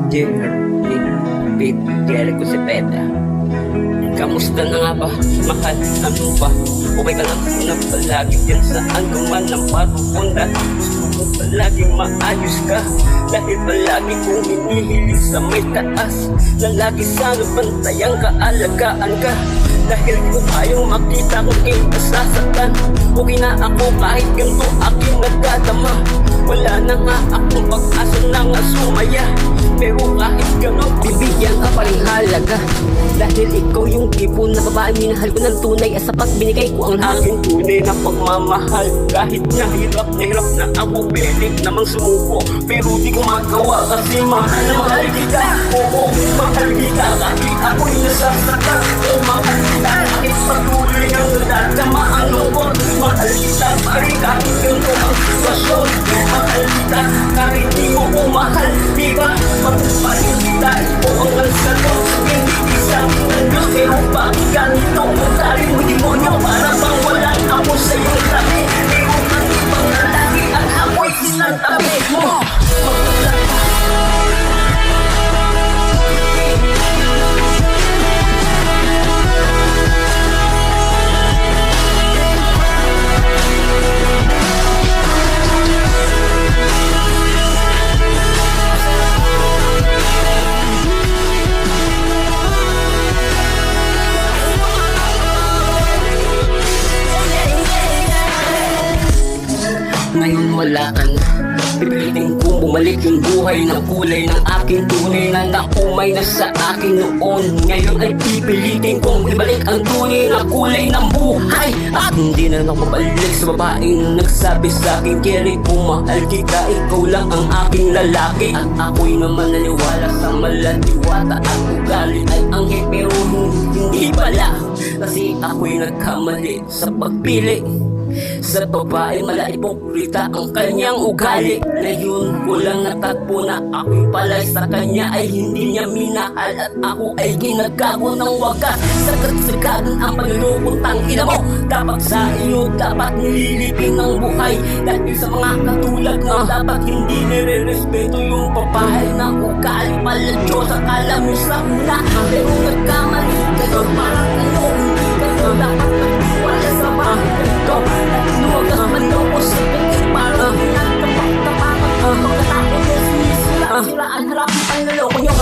Jerry ko si Peta. Kamusta na nga ba, mahal? Ano ba? Okay ka lang na palagi dyan saan ka man ang parupunta. Gusto ko palagi maayos ka, dahil palagi kong hinihiling sa may taas, na lagi sana bantayang kaalagaan ka. Dahil kung ayaw makita kung iyong nasasaktan, okay na ako kahit ganito aking nagdadama. Wala na nga akong pag-asa na nga sumaya, pero kahit gano'n bibigyan ka pa rin halaga. Dahil ikaw yung tipo na babae minahal ko ng tunay, at sapat binigay ko ang aking tunay na pagmamahal. Kahit na hirap na ako, pilit namang sumuko, pero di ko magawa kasi mahal na mahal kita. Oo, mahal kita kahit ako'y nasasaktan. Oo, mahal kita kahit patuloy ang nadadama ang lungkot. Mahal kita pa rin kahit ganito ang sitwasyon. Mahal kita kahit di mo ko mahal, diba? Magpapalit kita, ito ang nagsalot. Hindi isang ng Diyos, pero bakit ganito? Dahil mo demonyo, para bang wala ako sa iyong tabi. Pero ang ibang lalaki at ako'y sinantabi mo. Ngayon wala ka na, pipilitin kong bumalik yung buhay ng kulay ng aking tunay na nakumay na sa akin noon. Ngayon ay pipilitin kong ibalik ang tunay na kulay ng buhay. At hindi na ako mabalik sa babaeng nagsabi sa akin, Kerry, kung mahal kita, ikaw lang ang aking lalaki. At ako'y naman naniwala sa malatiwata at ugali ay anghel, pero hindi pala, kasi ako'y nagkamali sa pagpili. Sa babae malaipokrita ang kanyang ugali. Ngayon ko lang natagpo na ako'y palay sa kanya ay hindi niya minahal, at ako ay ginagago ng wagas. Sagat-sagadan ang paglulukong tangina mo. Dapat sa iyo dapat nililipin ng buhay, dahil sa mga katulad mo dapat hindi nire-respeto yung babae na ugali. Pala Diyos, akala mo sa una, pero nagkamali kayo. Parang ano, hindi kayo dapat nagtiwala sa mga ito. Luwagas man daw ko sa pagkik, parang hinatapak-tapakan. Pagkatapos na sinisiraan, harapin ang naloko nyo.